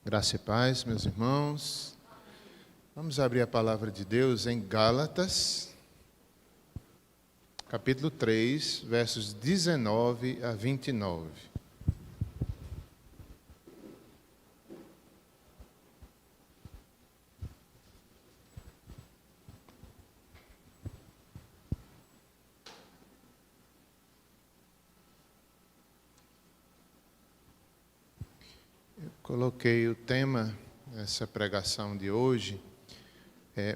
Graça e paz, meus irmãos. Vamos abrir a palavra de Deus em Gálatas, capítulo 3, versos 19 a 29. Coloquei o tema dessa pregação de hoje,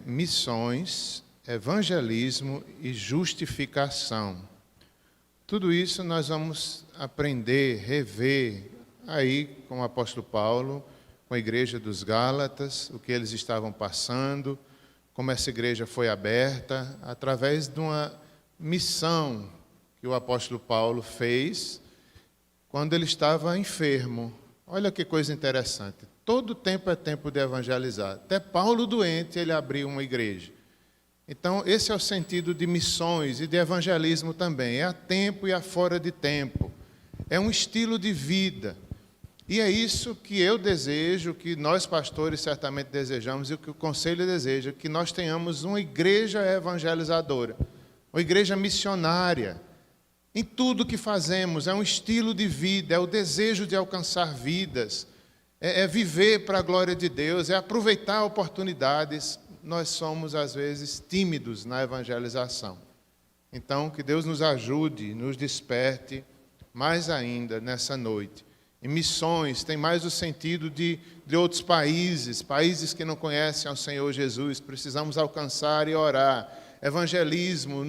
missões, evangelismo e justificação. Tudo isso nós vamos aprender, rever aí com o apóstolo Paulo, com a igreja dos Gálatas, o que eles estavam passando, como essa igreja foi aberta, através de uma missão que o apóstolo Paulo fez quando ele estava enfermo. Olha que coisa interessante. Todo tempo é tempo de evangelizar. Até Paulo doente, ele abriu uma igreja. Então, esse é o sentido de missões e de evangelismo também. É a tempo e a fora de tempo. É um estilo de vida. E é isso que eu desejo, que nós pastores certamente desejamos e o que o conselho deseja, que nós tenhamos uma igreja evangelizadora, uma igreja missionária. Em tudo que fazemos, é um estilo de vida, é o desejo de alcançar vidas, é viver para a glória de Deus, é aproveitar oportunidades. Nós somos, às vezes, tímidos na evangelização. Então, que Deus nos ajude, nos desperte mais ainda nessa noite. E missões tem mais o sentido de outros países que não conhecem ao Senhor Jesus, precisamos alcançar e orar. Evangelismo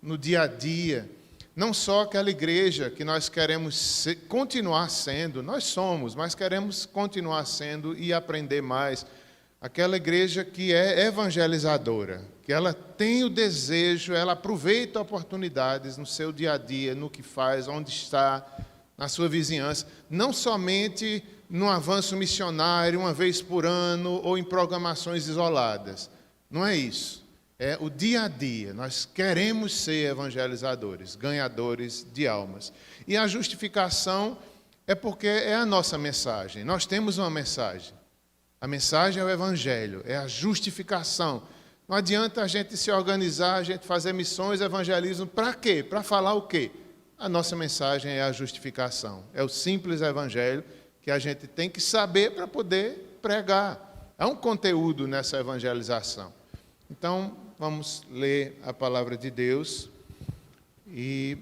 no dia a dia. Não só aquela igreja que nós queremos continuar sendo, nós somos, mas queremos continuar sendo e aprender mais. Aquela igreja que é evangelizadora, que ela tem o desejo, ela aproveita oportunidades no seu dia a dia, no que faz, onde está, na sua vizinhança. Não somente no avanço missionário, uma vez por ano, ou em programações isoladas. Não é isso. É o dia a dia, nós queremos ser evangelizadores, ganhadores de almas. E a justificação é porque é a nossa mensagem, nós temos uma mensagem. A mensagem é o evangelho, é a justificação. Não adianta a gente se organizar, a gente fazer missões, evangelismo, para quê? Para falar o quê? A nossa mensagem é a justificação, é o simples evangelho que a gente tem que saber para poder pregar. Há um conteúdo nessa evangelização. Então, vamos ler a palavra de Deus e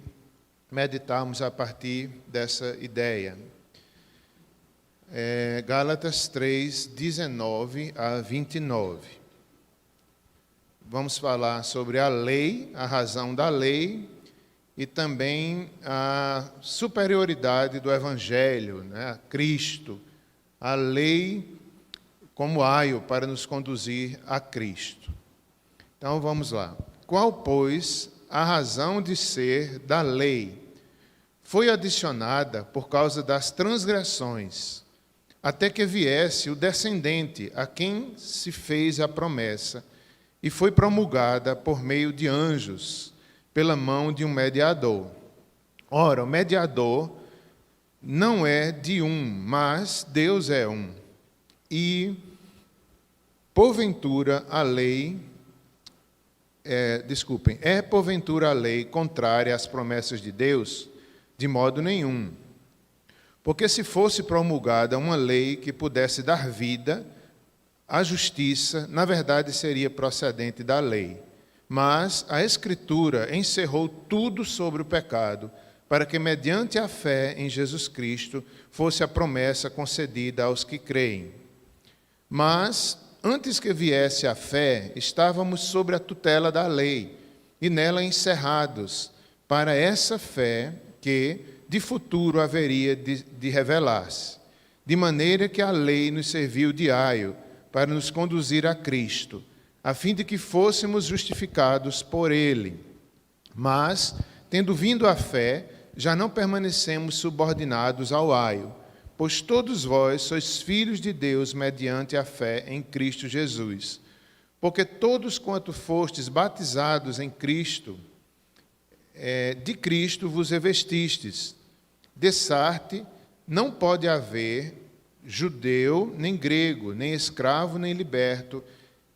meditarmos a partir dessa ideia. Gálatas 3, 19 a 29. Vamos falar sobre a lei, a razão da lei e também a superioridade do Evangelho, né? A Cristo, a lei como aio para nos conduzir a Cristo. Então, vamos lá. Qual, pois, a razão de ser da lei? Foi adicionada por causa das transgressões, até que viesse o descendente a quem se fez a promessa, e foi promulgada por meio de anjos, pela mão de um mediador. Ora, o mediador não é de um, mas Deus é um. E, porventura, a lei... É porventura a lei contrária às promessas de Deus? De modo nenhum. Porque se fosse promulgada uma lei que pudesse dar vida, a justiça, na verdade, seria procedente da lei. Mas a Escritura encerrou tudo sobre o pecado, para que, mediante a fé em Jesus Cristo, fosse a promessa concedida aos que creem. Mas antes que viesse a fé, estávamos sob a tutela da lei, e nela encerrados, para essa fé que, de futuro, haveria de revelar-se. De maneira que a lei nos serviu de aio, para nos conduzir a Cristo, a fim de que fôssemos justificados por Ele. Mas, tendo vindo a fé, já não permanecemos subordinados ao aio, pois todos vós sois filhos de Deus mediante a fé em Cristo Jesus. Porque todos quanto fostes batizados em Cristo, de Cristo vos revestistes. Dessarte não pode haver judeu, nem grego, nem escravo, nem liberto,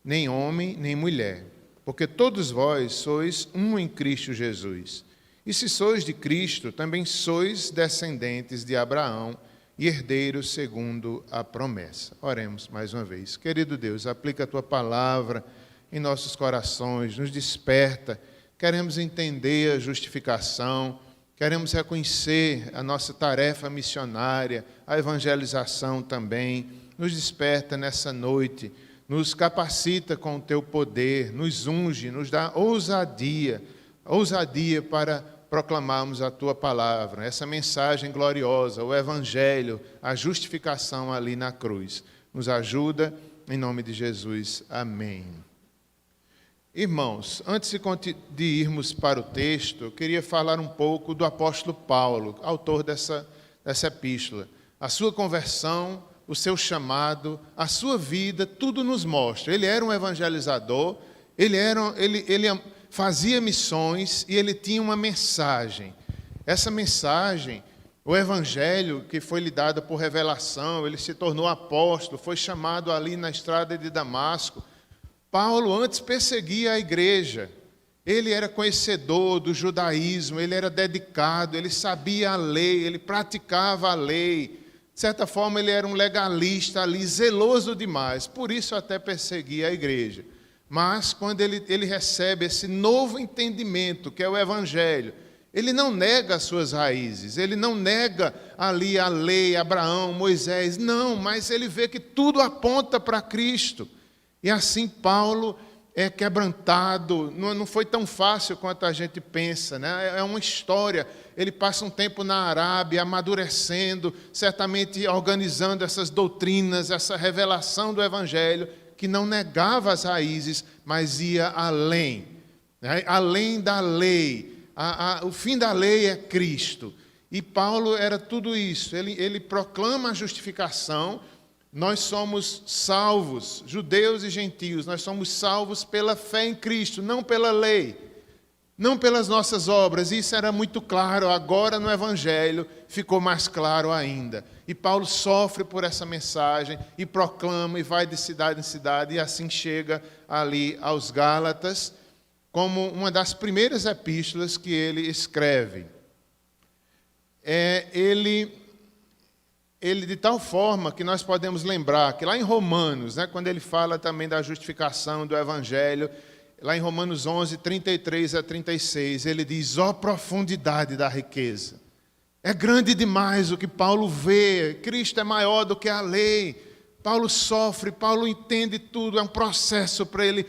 nem homem, nem mulher. Porque todos vós sois um em Cristo Jesus. E se sois de Cristo, também sois descendentes de Abraão e herdeiros segundo a promessa. Oremos mais uma vez. Querido Deus, aplica a Tua palavra em nossos corações, nos desperta. Queremos entender a justificação, queremos reconhecer a nossa tarefa missionária, a evangelização também. Nos desperta nessa noite, nos capacita com o Teu poder, nos unge, nos dá ousadia para proclamarmos a Tua palavra, essa mensagem gloriosa, o Evangelho, a justificação ali na cruz. Nos ajuda, em nome de Jesus. Amém. Irmãos, antes de irmos para o texto, eu queria falar um pouco do apóstolo Paulo, autor dessa epístola. A sua conversão, o seu chamado, a sua vida, tudo nos mostra. Ele era um evangelizador, ele fazia missões e ele tinha uma mensagem. Essa mensagem, o evangelho que foi lhe dado por revelação, ele se tornou apóstolo, foi chamado ali na estrada de Damasco. Paulo antes perseguia a igreja, ele era conhecedor do judaísmo, ele era dedicado, ele sabia a lei, ele praticava a lei. De certa forma, ele era um legalista ali, zeloso demais, por isso até perseguia a igreja. Mas, quando ele recebe esse novo entendimento, que é o Evangelho, ele não nega as suas raízes, ele não nega ali a lei, Abraão, Moisés, não, mas ele vê que tudo aponta para Cristo. E assim Paulo é quebrantado, não foi tão fácil quanto a gente pensa, né? É uma história, ele passa um tempo na Arábia, amadurecendo, certamente organizando essas doutrinas, essa revelação do Evangelho, que não negava as raízes, mas ia além, né? Além da lei, o fim da lei é Cristo. E Paulo era tudo isso, ele proclama a justificação. Nós somos salvos, judeus e gentios, nós somos salvos pela fé em Cristo, não pela lei, não pelas nossas obras. Isso era muito claro, agora no Evangelho ficou mais claro ainda. E Paulo sofre por essa mensagem e proclama e vai de cidade em cidade e assim chega ali aos Gálatas, como uma das primeiras epístolas que ele escreve. Ele de tal forma que nós podemos lembrar que lá em Romanos, né, quando ele fala também da justificação do Evangelho, lá em Romanos 11, 33 a 36, ele diz: ó profundidade da riqueza. É grande demais o que Paulo vê, Cristo é maior do que a lei. Paulo sofre, Paulo entende tudo, é um processo para ele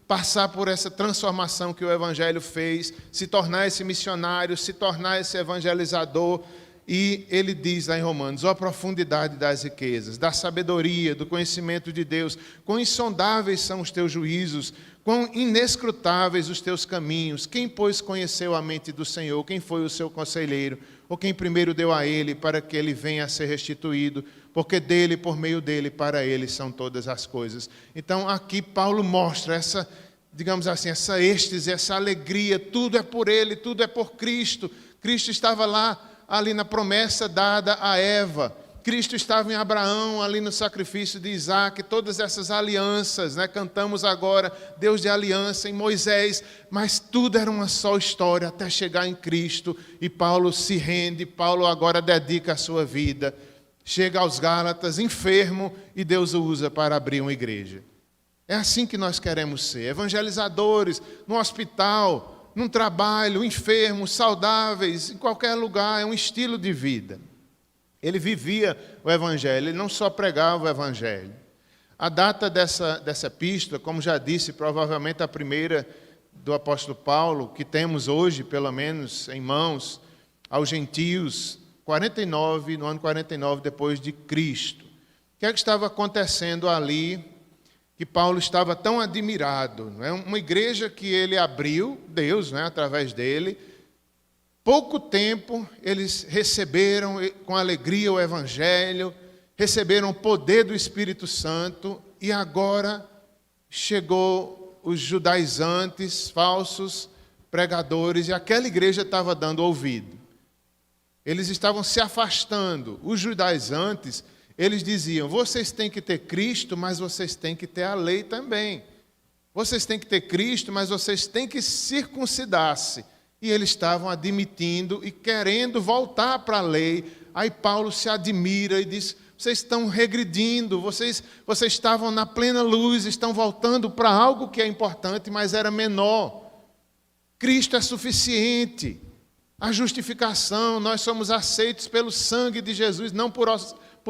passar por essa transformação que o Evangelho fez, se tornar esse missionário, se tornar esse evangelizador. E ele diz lá em Romanos: ó profundidade das riquezas, da sabedoria, do conhecimento de Deus, quão insondáveis são os teus juízos, quão inescrutáveis os teus caminhos. Quem, pois, conheceu a mente do Senhor? Quem foi o seu conselheiro? Ou quem primeiro deu a ele para que ele venha a ser restituído? Porque dele, por meio dele, para ele são todas as coisas. Então aqui Paulo mostra essa, digamos assim, essa êxtase, essa alegria. Tudo é por ele, tudo é por Cristo. Cristo estava lá, ali na promessa dada a Eva. Cristo estava em Abraão, ali no sacrifício de Isaac, todas essas alianças, né? Cantamos agora, Deus de aliança, em Moisés, mas tudo era uma só história até chegar em Cristo, e Paulo se rende, Paulo agora dedica a sua vida, chega aos Gálatas, enfermo, e Deus o usa para abrir uma igreja. É assim que nós queremos ser, evangelizadores, no hospital, num trabalho, enfermos, saudáveis, em qualquer lugar, é um estilo de vida. Ele vivia o Evangelho, ele não só pregava o Evangelho. A data dessa epístola, como já disse, provavelmente a primeira do apóstolo Paulo, que temos hoje, pelo menos, em mãos, aos gentios, no ano 49 depois de Cristo. O que é que estava acontecendo ali, que Paulo estava tão admirado? Não é? Uma igreja que ele abriu, Deus, né, através dele. Pouco tempo eles receberam com alegria o Evangelho, receberam o poder do Espírito Santo, e agora chegou os judaizantes, falsos pregadores, e aquela igreja estava dando ouvido. Eles estavam se afastando. Os judaizantes, eles diziam: vocês têm que ter Cristo, mas vocês têm que ter a lei também. Vocês têm que ter Cristo, mas vocês têm que circuncidar-se. E eles estavam admitindo e querendo voltar para a lei. Aí Paulo se admira e diz: vocês estão regredindo, vocês estavam na plena luz, estão voltando para algo que é importante, mas era menor. Cristo é suficiente. A justificação, nós somos aceitos pelo sangue de Jesus, não por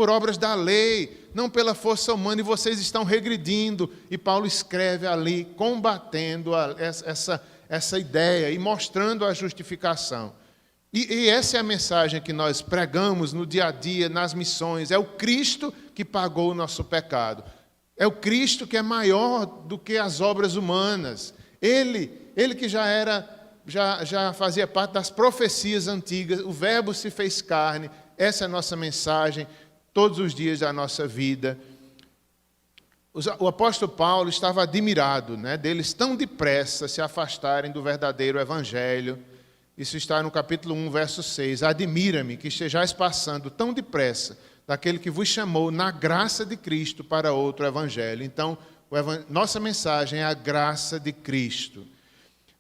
obras da lei, não pela força humana, e vocês estão regredindo. E Paulo escreve ali, combatendo essa ideia e mostrando a justificação. E essa é a mensagem que nós pregamos no dia a dia, nas missões. É o Cristo que pagou o nosso pecado. É o Cristo que é maior do que as obras humanas. Ele que já fazia parte das profecias antigas, o Verbo se fez carne. Essa é a nossa mensagem todos os dias da nossa vida. O apóstolo Paulo estava admirado, deles tão depressa se afastarem do verdadeiro evangelho. Isso está no capítulo 1, verso 6. Admira-me que estejais passando tão depressa daquele que vos chamou na graça de Cristo para outro evangelho. Então, nossa mensagem é a graça de Cristo.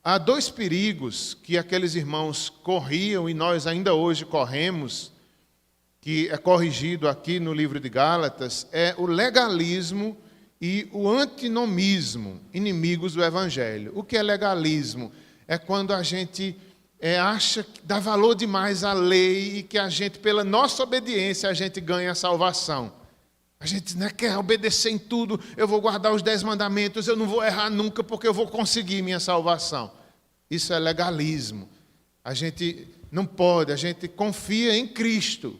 Há dois perigos que aqueles irmãos corriam e nós ainda hoje corremos, que é corrigido aqui no livro de Gálatas, é o legalismo e o antinomismo, inimigos do evangelho. O que é legalismo? É quando a gente acha que dá valor demais à lei e que a gente, pela nossa obediência, a gente ganha a salvação. A gente quer obedecer em tudo, eu vou guardar os 10 mandamentos, eu não vou errar nunca porque eu vou conseguir minha salvação. Isso é legalismo. A gente não pode, a gente confia em Cristo,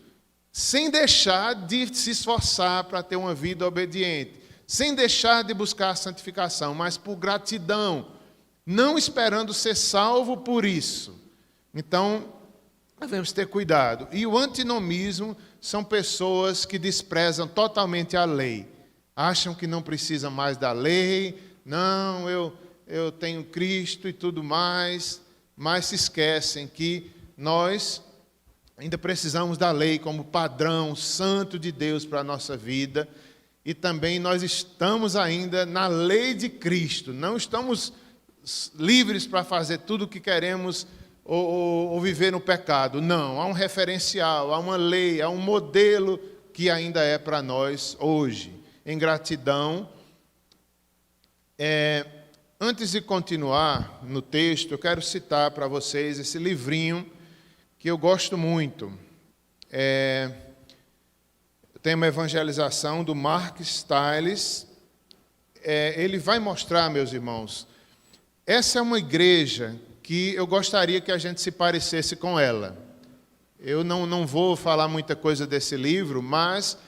sem deixar de se esforçar para ter uma vida obediente, sem deixar de buscar a santificação, mas por gratidão, não esperando ser salvo por isso. Então, devemos ter cuidado. E o antinomismo são pessoas que desprezam totalmente a lei. Acham que não precisa mais da lei. Não, eu tenho Cristo e tudo mais. Mas se esquecem que nós ainda precisamos da lei como padrão santo de Deus para a nossa vida. E também nós estamos ainda na lei de Cristo. Não estamos livres para fazer tudo o que queremos ou viver no pecado. Não, há um referencial, há uma lei, há um modelo que ainda é para nós hoje. Em gratidão. Antes de continuar no texto, eu quero citar para vocês esse livrinho que eu gosto muito. Tem uma evangelização do Mark Stiles. Ele vai mostrar, meus irmãos, essa é uma igreja que eu gostaria que a gente se parecesse com ela. Eu não vou falar muita coisa desse livro, mas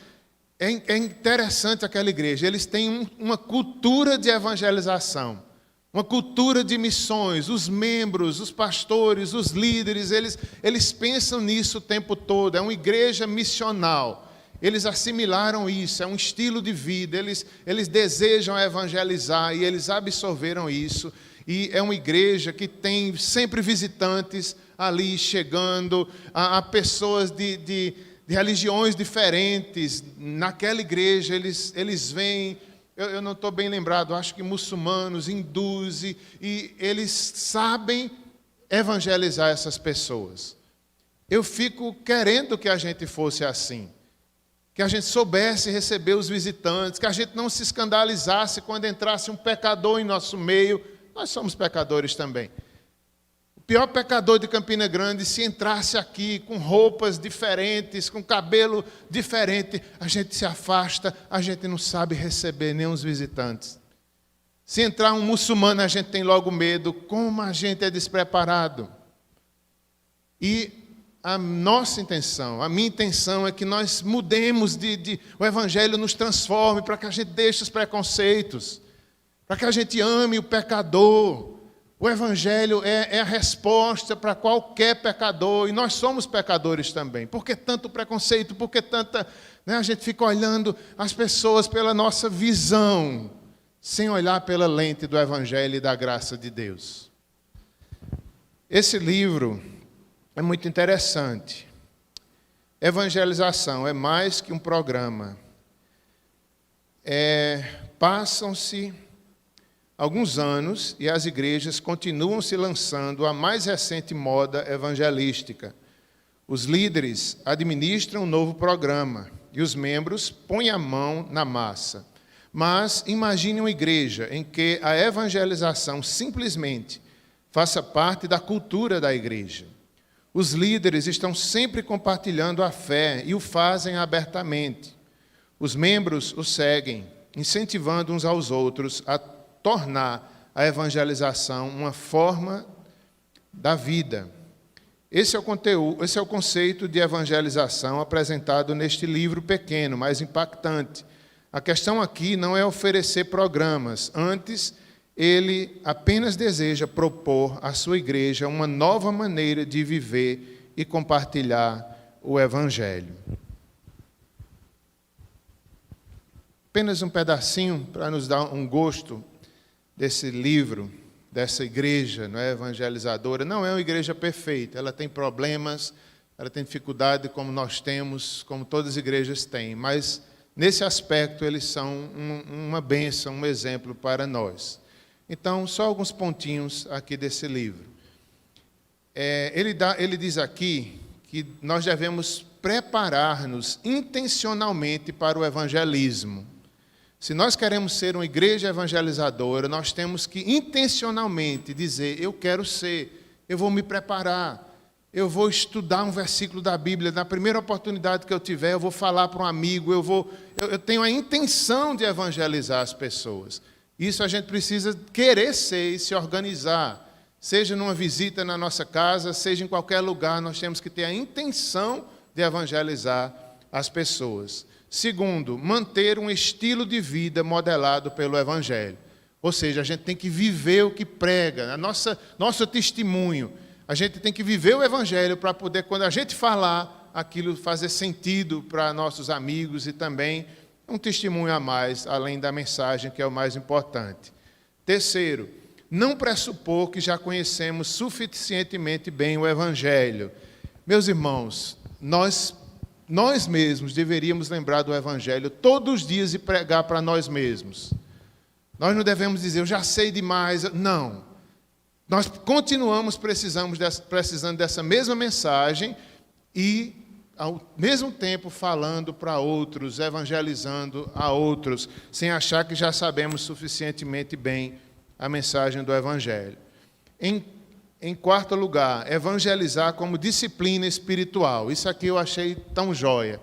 é interessante aquela igreja. Eles têm uma cultura de evangelização, uma cultura de missões. Os membros, os pastores, os líderes, eles pensam nisso o tempo todo. É uma igreja missional. Eles assimilaram isso, é um estilo de vida. Eles desejam evangelizar e eles absorveram isso. E é uma igreja que tem sempre visitantes ali chegando, a pessoas de religiões diferentes. Naquela igreja eles vêm, eu não estou bem lembrado, acho que muçulmanos, hindus, e eles sabem evangelizar essas pessoas. Eu fico querendo que a gente fosse assim, que a gente soubesse receber os visitantes, que a gente não se escandalizasse quando entrasse um pecador em nosso meio. Nós somos pecadores também. O pior pecador de Campina Grande, se entrasse aqui com roupas diferentes, com cabelo diferente, a gente se afasta, a gente não sabe receber nem os visitantes. Se entrar um muçulmano, a gente tem logo medo, como a gente é despreparado. E a nossa intenção, a minha intenção é que nós mudemos, o Evangelho nos transforme para que a gente deixe os preconceitos, para que a gente ame o pecador. O Evangelho é a resposta para qualquer pecador, e nós somos pecadores também. Por que tanto preconceito? Por que tanta... A gente fica olhando as pessoas pela nossa visão, sem olhar pela lente do Evangelho e da graça de Deus. Esse livro é muito interessante. Evangelização é mais que um programa. Passam-se alguns anos e as igrejas continuam se lançando a mais recente moda evangelística. Os líderes administram um novo programa e os membros põem a mão na massa. Mas imagine uma igreja em que a evangelização simplesmente faça parte da cultura da igreja. Os líderes estão sempre compartilhando a fé e o fazem abertamente. Os membros o seguem, incentivando uns aos outros a tornar a evangelização uma forma da vida. Esse é o conceito de evangelização apresentado neste livro pequeno, mas impactante. A questão aqui não é oferecer programas, antes ele apenas deseja propor à sua igreja uma nova maneira de viver e compartilhar o Evangelho. Apenas um pedacinho para nos dar um gosto desse livro, dessa igreja, não é, evangelizadora. Não é uma igreja perfeita, ela tem problemas, ela tem dificuldade como nós temos, como todas as igrejas têm, mas nesse aspecto eles são uma bênção, um exemplo para nós. Então, só alguns pontinhos aqui desse livro. Ele diz aqui que nós devemos preparar-nos intencionalmente para o evangelismo. Se nós queremos ser uma igreja evangelizadora, nós temos que intencionalmente dizer, eu quero ser, eu vou me preparar, eu vou estudar um versículo da Bíblia, na primeira oportunidade que eu tiver, eu vou falar para um amigo, eu tenho a intenção de evangelizar as pessoas. Isso a gente precisa querer ser e se organizar, seja numa visita na nossa casa, seja em qualquer lugar, nós temos que ter a intenção de evangelizar as pessoas. Segundo, manter um estilo de vida modelado pelo Evangelho. Ou seja, a gente tem que viver o que prega, nosso testemunho. A gente tem que viver o Evangelho para poder, quando a gente falar, aquilo fazer sentido para nossos amigos e também um testemunho a mais, além da mensagem, que é o mais importante. Terceiro, não pressupor que já conhecemos suficientemente bem o Evangelho. Meus irmãos, nós mesmos deveríamos lembrar do Evangelho todos os dias e pregar para nós mesmos. Nós não devemos dizer, eu já sei demais. Não. Nós continuamos precisando dessa mesma mensagem e, ao mesmo tempo, falando para outros, evangelizando a outros, sem achar que já sabemos suficientemente bem a mensagem do Evangelho. Em quarto lugar, evangelizar como disciplina espiritual. Isso aqui eu achei tão jóia.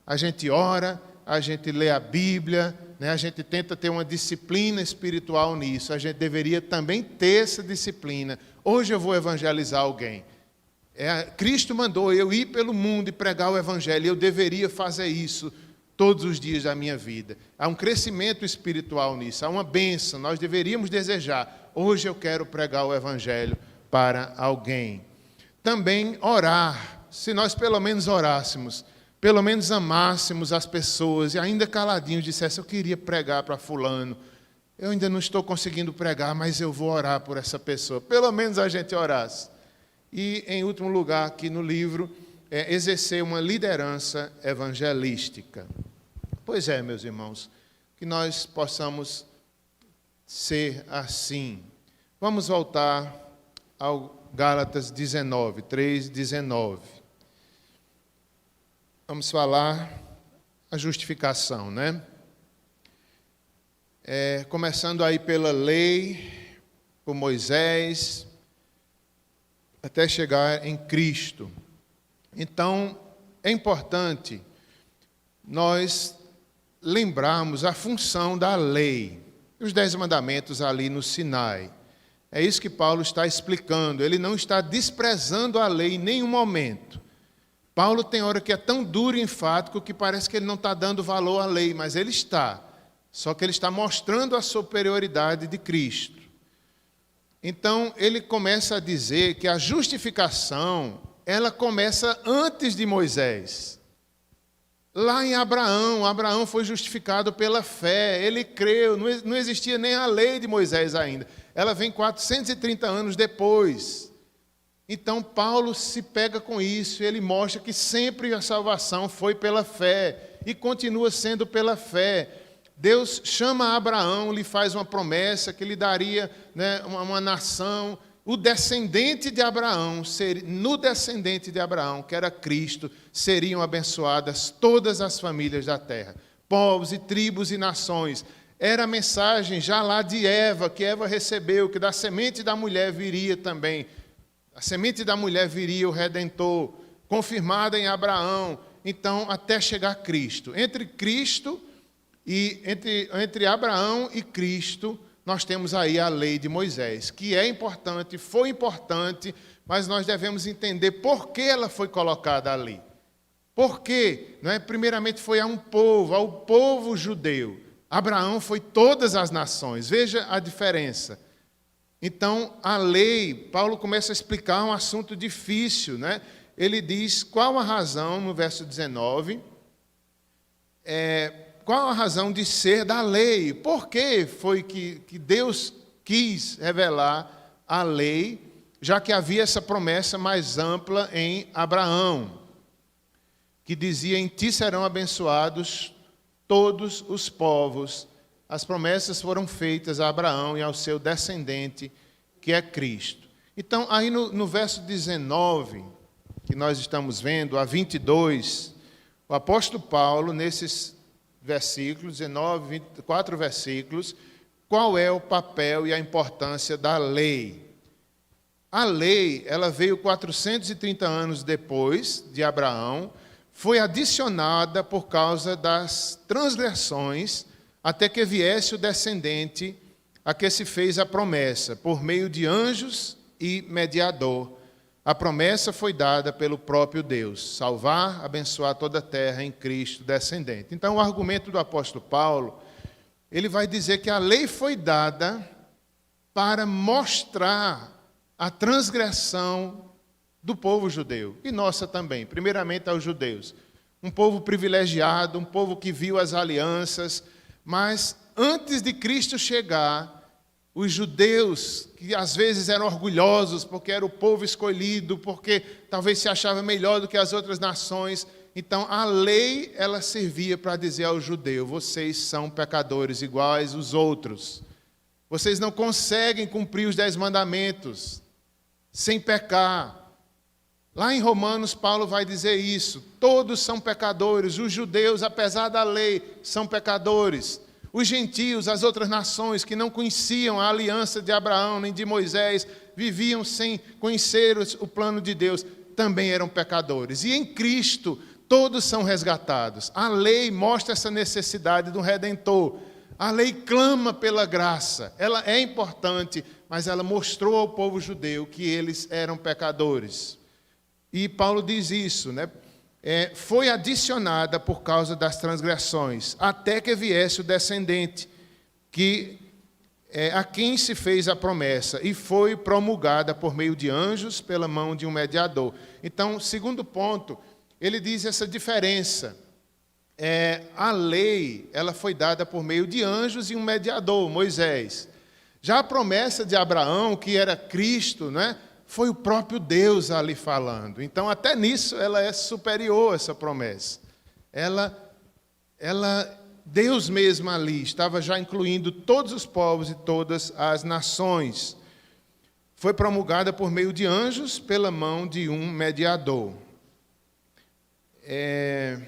A gente ora, a gente lê a Bíblia, né? A gente tenta ter uma disciplina espiritual nisso. A gente deveria também ter essa disciplina. Hoje eu vou evangelizar alguém. Cristo mandou eu ir pelo mundo e pregar o Evangelho. Eu deveria fazer isso todos os dias da minha vida. Há um crescimento espiritual nisso, há uma bênção. Nós deveríamos desejar. Hoje eu quero pregar o Evangelho para alguém. Também orar, se nós pelo menos orássemos, pelo menos amássemos as pessoas e ainda caladinhos dissesse, eu queria pregar para fulano, eu ainda não estou conseguindo pregar, mas eu vou orar por essa pessoa. Pelo menos a gente orasse. E, em último lugar, aqui no livro, exercer uma liderança evangelística. Pois é, meus irmãos, que nós possamos ser assim. Vamos voltar ao Gálatas 19, 3, 19. Vamos falar a justificação, né? Começando aí pela lei, por Moisés, até chegar em Cristo. Então, é importante nós lembrarmos a função da lei, os 10 mandamentos ali no Sinai. É isso que Paulo está explicando. Ele não está desprezando a lei em nenhum momento. Paulo tem hora que é tão duro e enfático que parece que ele não está dando valor à lei, mas ele está. Só que ele está mostrando a superioridade de Cristo. Então, ele começa a dizer que a justificação, ela começa antes de Moisés. Lá em Abraão foi justificado pela fé, ele creu, não existia nem a lei de Moisés ainda. Ela vem 430 anos depois. Então, Paulo se pega com isso, ele mostra que sempre a salvação foi pela fé e continua sendo pela fé. Deus chama Abraão, lhe faz uma promessa que lhe daria, né, uma nação. O descendente de Abraão, no descendente de Abraão, que era Cristo, seriam abençoadas todas as famílias da terra, povos e tribos e nações. Era a mensagem já lá de Eva, que Eva recebeu, que da semente da mulher viria também. A semente da mulher viria o Redentor, confirmada em Abraão. Então, até chegar Cristo. Entre Abraão e Cristo, nós temos aí a lei de Moisés, que é importante, foi importante, mas nós devemos entender por que ela foi colocada ali. Por quê? Não é? Primeiramente foi ao povo judeu. Abraão foi todas as nações. Veja a diferença. Então, a lei, Paulo começa a explicar um assunto difícil, né? Ele diz qual a razão, no verso 19, qual a razão de ser da lei? Por que foi que Deus quis revelar a lei, já que havia essa promessa mais ampla em Abraão, que dizia, em ti serão abençoados todos os povos. As promessas foram feitas a Abraão e ao seu descendente, que é Cristo. Então, aí no verso 19, que nós estamos vendo, a 22, o apóstolo Paulo, nesses versículos, 19, 24 versículos, qual é o papel e a importância da lei? A lei, ela veio 430 anos depois de Abraão, foi adicionada por causa das transgressões, até que viesse o descendente a que se fez a promessa, por meio de anjos e mediador. A promessa foi dada pelo próprio Deus, salvar, abençoar toda a terra em Cristo descendente. Então, o argumento do apóstolo Paulo, ele vai dizer que a lei foi dada para mostrar a transgressão do povo judeu, e nossa também, primeiramente aos judeus. Um povo privilegiado, um povo que viu as alianças, mas antes de Cristo chegar, os judeus, que às vezes eram orgulhosos, porque era o povo escolhido, porque talvez se achava melhor do que as outras nações, então a lei, ela servia para dizer ao judeu, vocês são pecadores iguais aos outros. Vocês não conseguem cumprir os 10 mandamentos sem pecar. Lá em Romanos, Paulo vai dizer isso. Todos são pecadores. Os judeus, apesar da lei, são pecadores. Os gentios, as outras nações que não conheciam a aliança de Abraão nem de Moisés, viviam sem conhecer o plano de Deus, também eram pecadores. E em Cristo, todos são resgatados. A lei mostra essa necessidade do Redentor. A lei clama pela graça. Ela é importante, mas ela mostrou ao povo judeu que eles eram pecadores. E Paulo diz isso, né? Foi adicionada por causa das transgressões, até que viesse o descendente, a quem se fez a promessa, e foi promulgada por meio de anjos, pela mão de um mediador. Então, segundo ponto, ele diz essa diferença. A lei, ela foi dada por meio de anjos e um mediador, Moisés. Já a promessa de Abraão, que era Cristo, né? Foi o próprio Deus ali falando. Então, até nisso, ela é superior, essa promessa. Deus mesmo ali, estava já incluindo todos os povos e todas as nações. Foi promulgada por meio de anjos, pela mão de um mediador. É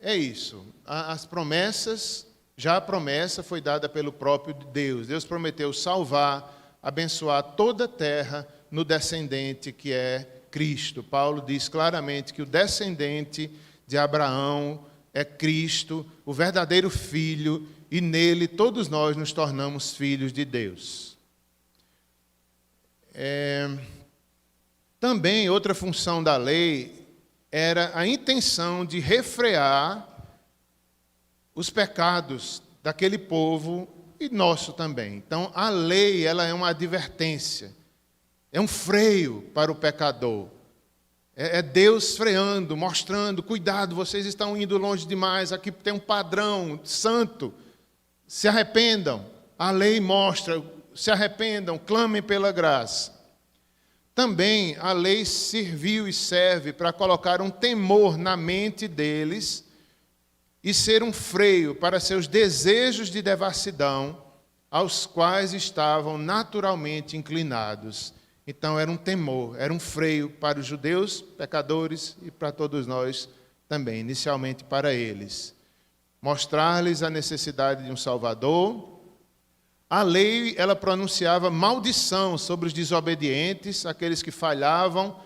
isso. As promessas, já a promessa foi dada pelo próprio Deus. Deus prometeu salvar, abençoar toda a terra no descendente que é Cristo. Paulo diz claramente que o descendente de Abraão é Cristo, o verdadeiro filho, e nele todos nós nos tornamos filhos de Deus. Também outra função da lei era a intenção de refrear os pecados daquele povo e nosso também. Então, a lei, ela é uma advertência, é um freio para o pecador. É Deus freando, mostrando, cuidado, vocês estão indo longe demais, aqui tem um padrão santo, se arrependam. A lei mostra, se arrependam, clamem pela graça. Também a lei serviu e serve para colocar um temor na mente deles e ser um freio para seus desejos de devassidão, aos quais estavam naturalmente inclinados. Então era um temor, era um freio para os judeus, pecadores, e para todos nós também, inicialmente para eles. Mostrar-lhes a necessidade de um Salvador. A lei, ela pronunciava maldição sobre os desobedientes, aqueles que falhavam,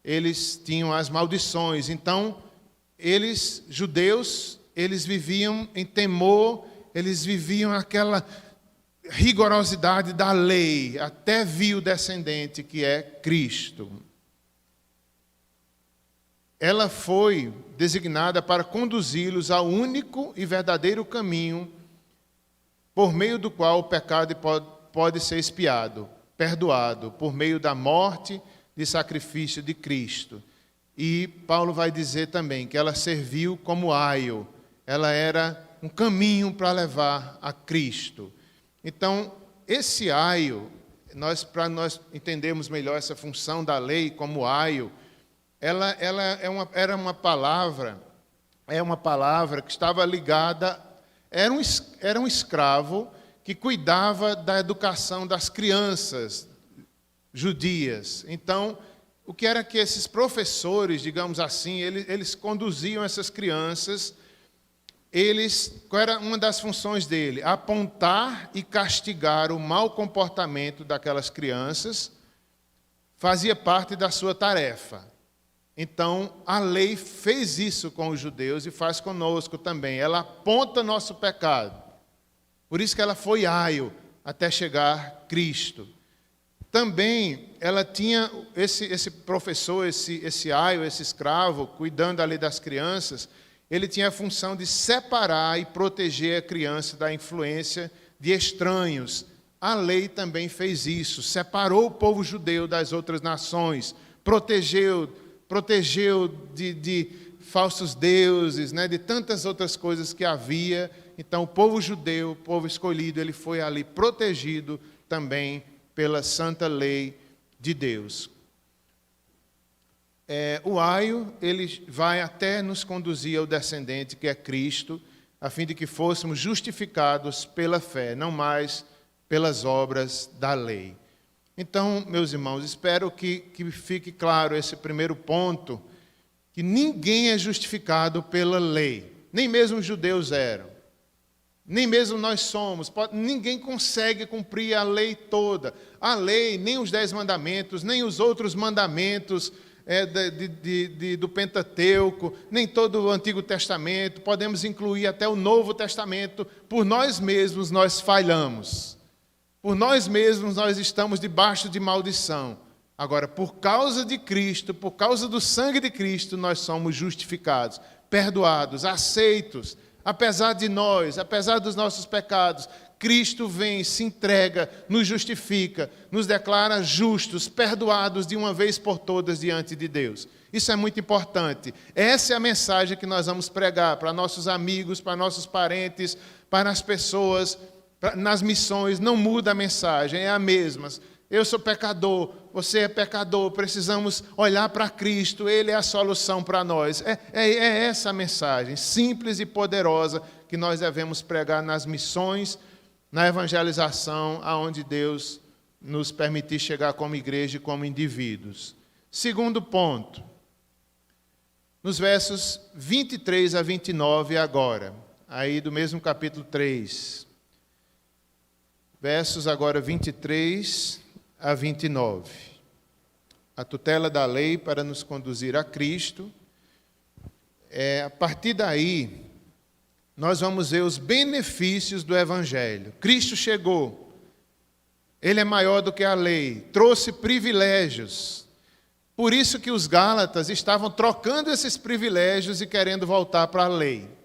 eles tinham as maldições. Então, eles, judeus, eles viviam em temor, eles viviam aquela rigorosidade da lei, até vir o descendente, que é Cristo. Ela foi designada para conduzi-los ao único e verdadeiro caminho por meio do qual o pecado pode ser expiado, perdoado, por meio da morte e sacrifício de Cristo. E Paulo vai dizer também que ela serviu como aio, ela era um caminho para levar a Cristo. Então, esse aio, para nós entendermos melhor essa função da lei como aio, ela era uma palavra que estava ligada, era um escravo que cuidava da educação das crianças judias. Então, o que era que esses professores, digamos assim, eles conduziam essas crianças, qual era uma das funções dele? Apontar e castigar o mau comportamento daquelas crianças, fazia parte da sua tarefa. Então, a lei fez isso com os judeus e faz conosco também. Ela aponta nosso pecado. Por isso que ela foi aio até chegar Cristo. Também, ela tinha esse professor, esse aio, esse escravo, cuidando ali das crianças, ele tinha a função de separar e proteger a criança da influência de estranhos. A lei também fez isso, separou o povo judeu das outras nações, protegeu de falsos deuses, né, de tantas outras coisas que havia. Então, o povo judeu, o povo escolhido, ele foi ali protegido também pela santa lei de Deus. O aio, ele vai até nos conduzir ao descendente, que é Cristo, a fim de que fôssemos justificados pela fé, não mais pelas obras da lei. Então, meus irmãos, espero que fique claro esse primeiro ponto, que ninguém é justificado pela lei, nem mesmo os judeus eram, nem mesmo nós somos, ninguém consegue cumprir a lei toda. A lei, nem os 10 mandamentos, nem os outros mandamentos do Pentateuco, nem todo o Antigo Testamento, podemos incluir até o Novo Testamento, por nós mesmos nós falhamos. Por nós mesmos nós estamos debaixo de maldição. Agora, por causa de Cristo, por causa do sangue de Cristo, nós somos justificados, perdoados, aceitos. Apesar de nós, apesar dos nossos pecados, Cristo vem, se entrega, nos justifica, nos declara justos, perdoados de uma vez por todas diante de Deus. Isso é muito importante. Essa é a mensagem que nós vamos pregar para nossos amigos, para nossos parentes, para as pessoas. Nas missões não muda a mensagem, é a mesma. Eu sou pecador, você é pecador, precisamos olhar para Cristo, Ele é a solução para nós. É essa a mensagem, simples e poderosa, que nós devemos pregar nas missões, na evangelização, aonde Deus nos permitir chegar como igreja e como indivíduos. Segundo ponto, nos versos 23 a 29 agora, aí do mesmo capítulo 3. Versos agora 23 a 29. A tutela da lei para nos conduzir a Cristo. A partir daí, nós vamos ver os benefícios do Evangelho. Cristo chegou. Ele é maior do que a lei. Trouxe privilégios. Por isso que os Gálatas estavam trocando esses privilégios e querendo voltar para a lei.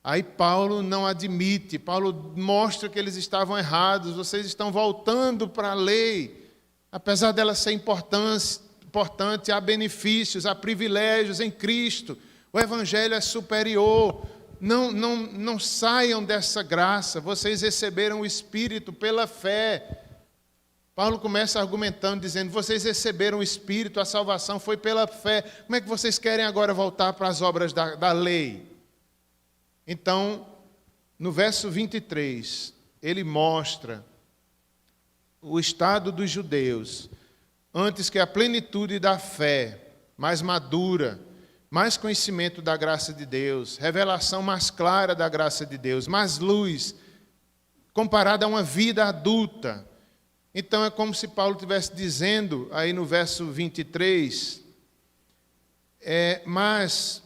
Aí Paulo não admite, Paulo mostra que eles estavam errados, vocês estão voltando para a lei. Apesar dela ser importante, há benefícios, há privilégios em Cristo. O Evangelho é superior. Não saiam dessa graça, vocês receberam o Espírito pela fé. Paulo começa argumentando, dizendo: vocês receberam o Espírito, a salvação foi pela fé. Como é que vocês querem agora voltar para as obras da lei? Então, no verso 23, ele mostra o estado dos judeus, antes que a plenitude da fé, mais madura, mais conhecimento da graça de Deus, revelação mais clara da graça de Deus, mais luz, comparada a uma vida adulta. Então é como se Paulo estivesse dizendo, aí no verso 23, mas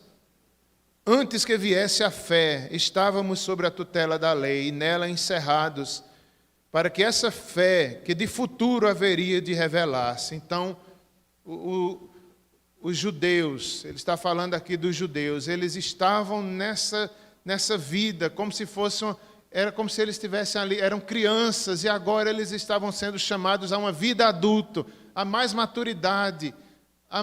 antes que viesse a fé, estávamos sobre a tutela da lei, e nela encerrados, para que essa fé, que de futuro haveria de revelar-se. Então, os judeus, ele está falando aqui dos judeus, eles estavam nessa vida, como se fossem, era como se eles estivessem ali, eram crianças, e agora eles estavam sendo chamados a uma vida adulta, a mais maturidade, a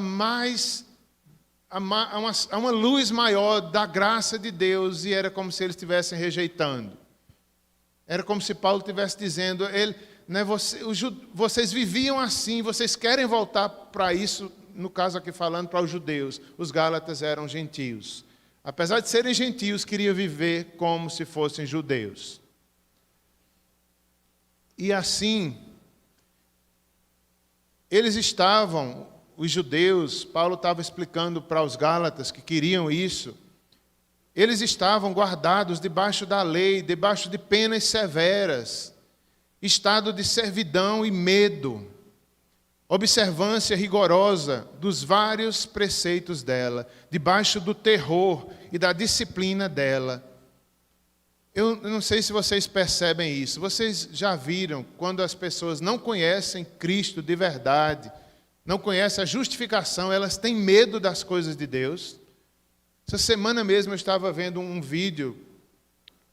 uma luz maior da graça de Deus, e era como se eles estivessem rejeitando. Era como se Paulo estivesse dizendo, vocês viviam assim, vocês querem voltar para isso, no caso aqui falando para os judeus. Os gálatas eram gentios. Apesar de serem gentios, queriam viver como se fossem judeus. E assim, eles estavam, os judeus, Paulo estava explicando para os gálatas que queriam isso, eles estavam guardados debaixo da lei, debaixo de penas severas, estado de servidão e medo, observância rigorosa dos vários preceitos dela, debaixo do terror e da disciplina dela. Eu não sei se vocês percebem isso. Vocês já viram quando as pessoas não conhecem Cristo de verdade, não conhecem a justificação, elas têm medo das coisas de Deus? Essa semana mesmo eu estava vendo um vídeo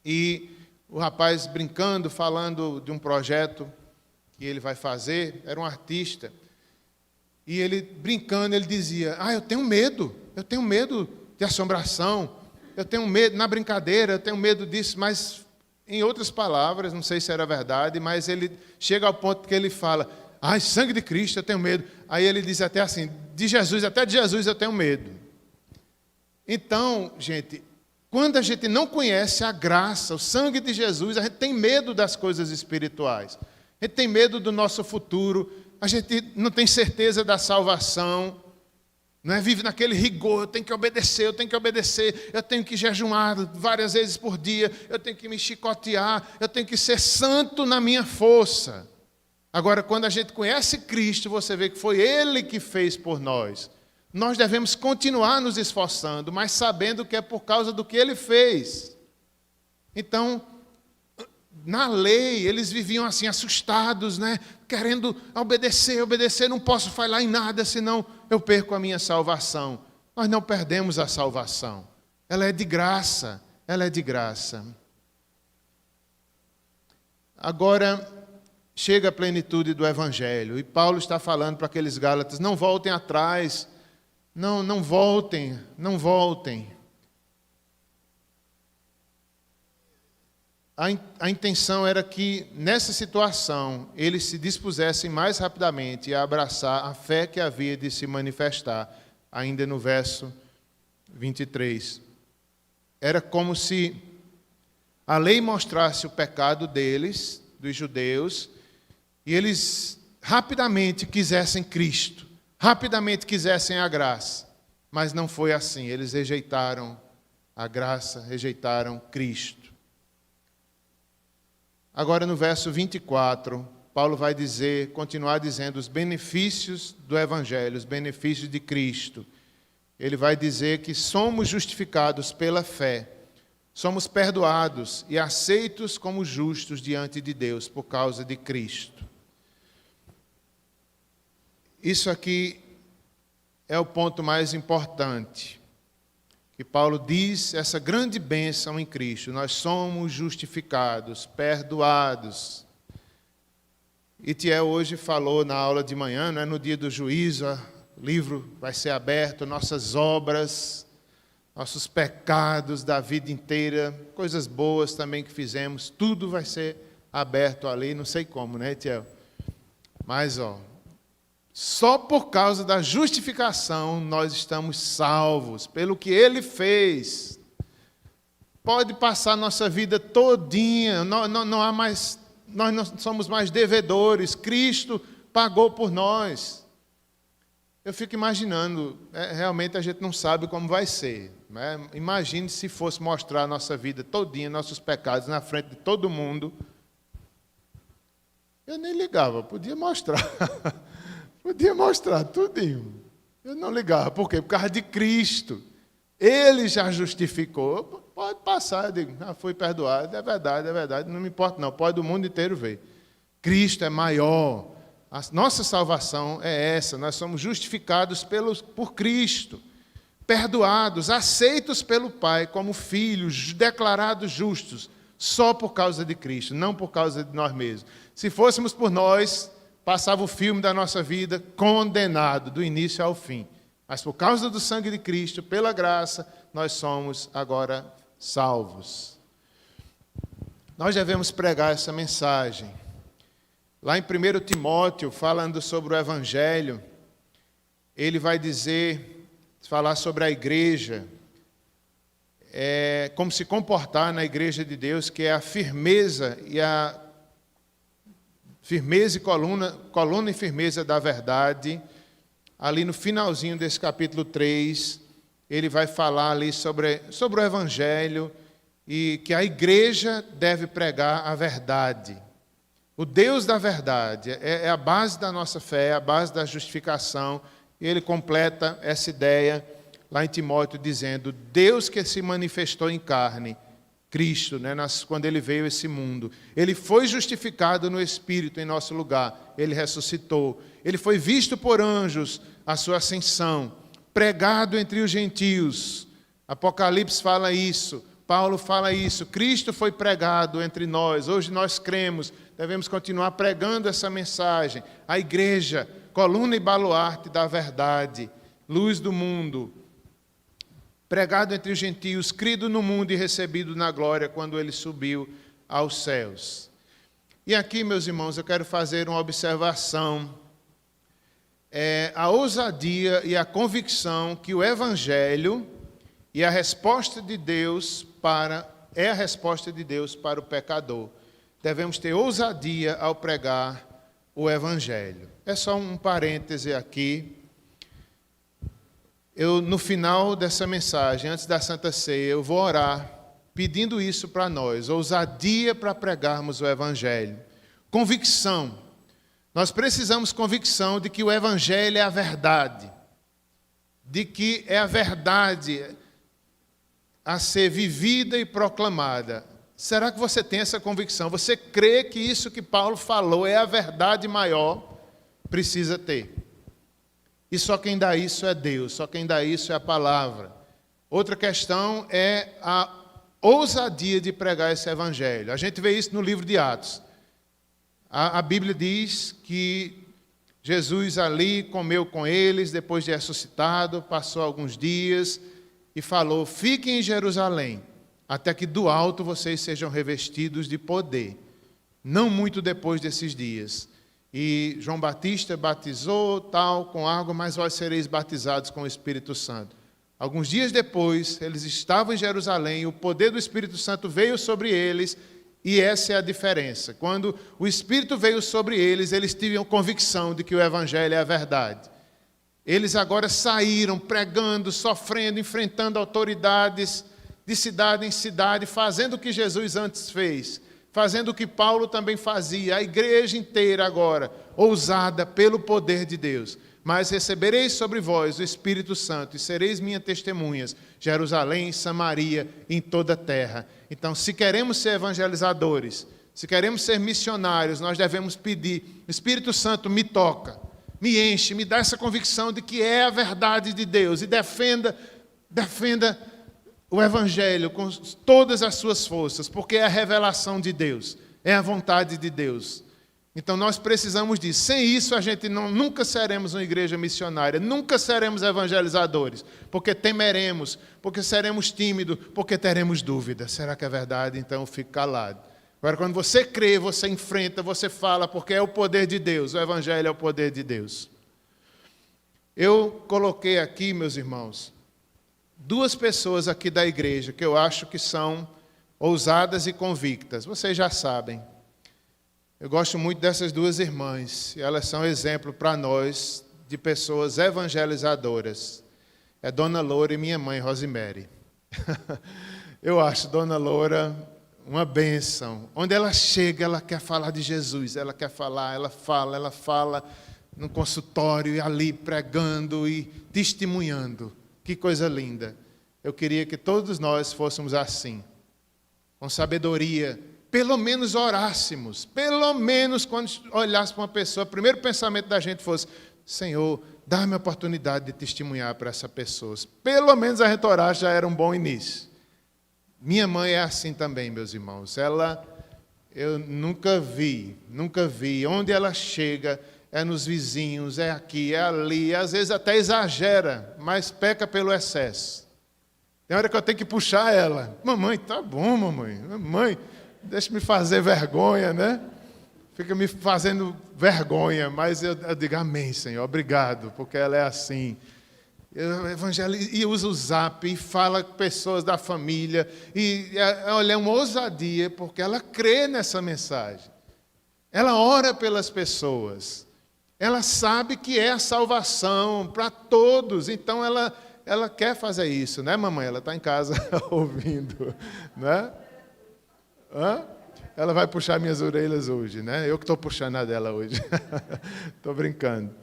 e o rapaz brincando, falando de um projeto que ele vai fazer, era um artista, e ele brincando, ele dizia, eu tenho medo de assombração, eu tenho medo, na brincadeira, eu tenho medo disso, mas em outras palavras, não sei se era verdade, mas ele chega ao ponto que ele fala, sangue de Cristo, eu tenho medo. Aí ele diz até assim, até de Jesus eu tenho medo. Então, gente, quando a gente não conhece a graça, o sangue de Jesus, a gente tem medo das coisas espirituais. A gente tem medo do nosso futuro, a gente não tem certeza da salvação, não é? Vive naquele rigor, eu tenho que obedecer, eu tenho que jejuar várias vezes por dia, eu tenho que me chicotear, eu tenho que ser santo na minha força. Agora, quando a gente conhece Cristo, você vê que foi Ele que fez por nós. Nós devemos continuar nos esforçando, mas sabendo que é por causa do que Ele fez. Então, na lei, eles viviam assim, assustados, né? Querendo obedecer, não posso falhar em nada, senão eu perco a minha salvação. Nós não perdemos a salvação. Ela é de graça, Agora, chega a plenitude do Evangelho, e Paulo está falando para aqueles gálatas, não voltem atrás, não voltem. A intenção era que, nessa situação, eles se dispusessem mais rapidamente a abraçar a fé que havia de se manifestar, ainda no verso 23. Era como se a lei mostrasse o pecado deles, dos judeus, e eles rapidamente quisessem Cristo, rapidamente quisessem a graça. Mas não foi assim, eles rejeitaram a graça, rejeitaram Cristo. Agora, no verso 24, Paulo vai continuar dizendo os benefícios do Evangelho, os benefícios de Cristo. Ele vai dizer que somos justificados pela fé, somos perdoados e aceitos como justos diante de Deus por causa de Cristo. Isso aqui é o ponto mais importante. Que Paulo diz essa grande bênção em Cristo. Nós somos justificados, perdoados. E Tiel hoje falou na aula de manhã, né, no dia do juízo, o livro vai ser aberto, nossas obras, nossos pecados da vida inteira, coisas boas também que fizemos, tudo vai ser aberto ali, não sei como, né, Tiel? Mas, só por causa da justificação nós estamos salvos, pelo que Ele fez. Pode passar nossa vida todinha, não há mais, nós não somos mais devedores, Cristo pagou por nós. Eu fico imaginando, realmente a gente não sabe como vai ser. Né? Imagine se fosse mostrar a nossa vida todinha, nossos pecados na frente de todo mundo. Eu nem ligava, podia mostrar. Podia mostrar tudinho. Eu não ligava. Por quê? Por causa de Cristo. Ele já justificou. Pode passar, eu digo, fui perdoado. É verdade, não me importa não. Pode o mundo inteiro ver. Cristo é maior. A nossa salvação é essa. Nós somos justificados por Cristo. Perdoados, aceitos pelo Pai como filhos, declarados justos. Só por causa de Cristo, não por causa de nós mesmos. Se fôssemos por nós, passava o filme da nossa vida condenado, do início ao fim. Mas por causa do sangue de Cristo, pela graça, nós somos agora salvos. Nós devemos pregar essa mensagem. Lá em 1 Timóteo, falando sobre o Evangelho, ele vai falar sobre a igreja, como se comportar na igreja de Deus, que é a firmeza e coluna e firmeza da verdade. Ali no finalzinho desse capítulo 3, ele vai falar ali sobre o Evangelho e que a igreja deve pregar a verdade. O Deus da verdade é a base da nossa fé, é a base da justificação. E ele completa essa ideia lá em Timóteo dizendo, Deus que se manifestou em carne, Cristo, né, quando ele veio a esse mundo. Ele foi justificado no Espírito em nosso lugar. Ele ressuscitou. Ele foi visto por anjos, a sua ascensão. Pregado entre os gentios. Apocalipse fala isso. Paulo fala isso. Cristo foi pregado entre nós. Hoje nós cremos. Devemos continuar pregando essa mensagem. A igreja, coluna e baluarte da verdade. Luz do mundo. Pregado entre os gentios, crido no mundo e recebido na glória quando ele subiu aos céus. E aqui, meus irmãos, eu quero fazer uma observação. A ousadia e a convicção que o Evangelho e a resposta de Deus é a resposta de Deus para o pecador. Devemos ter ousadia ao pregar o Evangelho. É só um parêntese aqui. No final dessa mensagem, antes da Santa Ceia, eu vou orar pedindo isso para nós, ousadia para pregarmos o Evangelho. Convicção. Nós precisamos convicção de que o Evangelho é a verdade, de que é a verdade a ser vivida e proclamada. Será que você tem essa convicção? Você crê que isso que Paulo falou é a verdade maior? Precisa ter. E só quem dá isso é Deus, só quem dá isso é a palavra. Outra questão é a ousadia de pregar esse Evangelho. A gente vê isso no livro de Atos. A Bíblia diz que Jesus ali comeu com eles, depois de ressuscitado, passou alguns dias e falou, fiquem em Jerusalém, até que do alto vocês sejam revestidos de poder. Não muito depois desses dias. E João Batista batizou com água, mas vós sereis batizados com o Espírito Santo. Alguns dias depois, eles estavam em Jerusalém, o poder do Espírito Santo veio sobre eles, e essa é a diferença. Quando o Espírito veio sobre eles, eles tinham convicção de que o Evangelho é a verdade. Eles agora saíram pregando, sofrendo, enfrentando autoridades de cidade em cidade, fazendo o que Jesus antes fez. Fazendo o que Paulo também fazia, a igreja inteira agora, ousada pelo poder de Deus. Mas recebereis sobre vós o Espírito Santo e sereis minhas testemunhas, Jerusalém, Samaria, em toda a terra. Então, se queremos ser evangelizadores, se queremos ser missionários, nós devemos pedir, Espírito Santo, me toca, me enche, me dá essa convicção de que é a verdade de Deus e defenda o Evangelho com todas as suas forças, porque é a revelação de Deus, é a vontade de Deus. Então nós precisamos disso. Sem isso a gente nunca seremos uma igreja missionária, nunca seremos evangelizadores, porque temeremos, porque seremos tímidos, porque teremos dúvida. Será que é verdade? Então eu fico calado. Agora, quando você crê, você enfrenta, você fala, porque é o poder de Deus. O Evangelho é o poder de Deus. Eu coloquei aqui, meus irmãos, 2 pessoas aqui da igreja que eu acho que são ousadas e convictas. Vocês já sabem. Eu gosto muito dessas 2 irmãs. E elas são exemplo para nós de pessoas evangelizadoras. É Dona Loura e minha mãe, Rosemary. Eu acho Dona Loura uma bênção. Onde ela chega, ela quer falar de Jesus. Ela quer falar, ela fala no consultório e ali pregando e testemunhando. Que coisa linda. Eu queria que todos nós fôssemos assim. Com sabedoria, pelo menos orássemos, pelo menos quando olhasse para uma pessoa, o primeiro pensamento da gente fosse: Senhor, dá-me a oportunidade de testemunhar para essa pessoa. Pelo menos a gente orar já era um bom início. Minha mãe é assim também, meus irmãos. Eu nunca vi. Onde ela chega, é nos vizinhos, é aqui, é ali, às vezes até exagera, mas peca pelo excesso. Tem hora que eu tenho que puxar ela. Mamãe, tá bom, mamãe. Mamãe, deixa-me fazer vergonha, né? Fica me fazendo vergonha, mas eu digo: amém, Senhor, obrigado, porque ela é assim. E usa o zap, e fala com pessoas da família, e olha, é uma ousadia, porque ela crê nessa mensagem. Ela ora pelas pessoas. Ela sabe que é a salvação para todos, então ela quer fazer isso, né, mamãe? Ela está em casa ouvindo, né? Ela vai puxar minhas orelhas hoje, né? Eu que estou puxando a dela hoje. Estou brincando.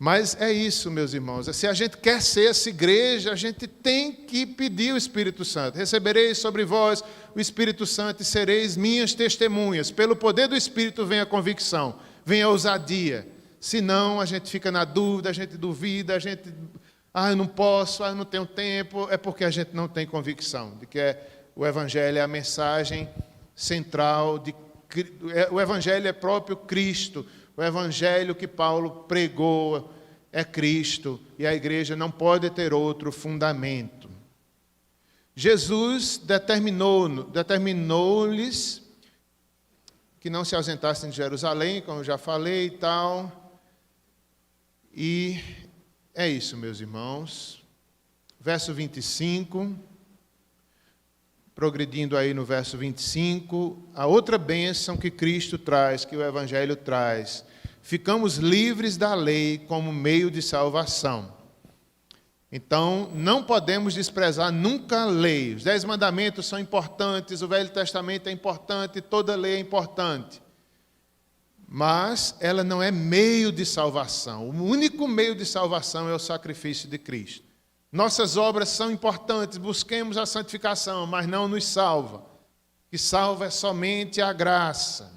Mas é isso, meus irmãos. Se a gente quer ser essa igreja, a gente tem que pedir o Espírito Santo. Recebereis sobre vós o Espírito Santo e sereis minhas testemunhas. Pelo poder do Espírito vem a convicção, vem a ousadia. Senão a gente fica na dúvida, a gente duvida, eu não posso, eu não tenho tempo. É porque a gente não tem convicção de que o Evangelho é a mensagem central. O Evangelho é próprio Cristo. O Evangelho que Paulo pregou é Cristo. E a igreja não pode ter outro fundamento. Jesus determinou-lhes que não se ausentassem de Jerusalém, como eu já falei e tal. E é isso, meus irmãos. Verso 25, progredindo aí no verso 25, a outra bênção que Cristo traz, que o Evangelho traz: ficamos livres da lei como meio de salvação. Então, não podemos desprezar nunca a lei. Os 10 mandamentos são importantes, o Velho Testamento é importante, toda lei é importante. Mas ela não é meio de salvação. O único meio de salvação é o sacrifício de Cristo. Nossas obras são importantes, busquemos a santificação, mas não nos salva. O que salva é somente a graça.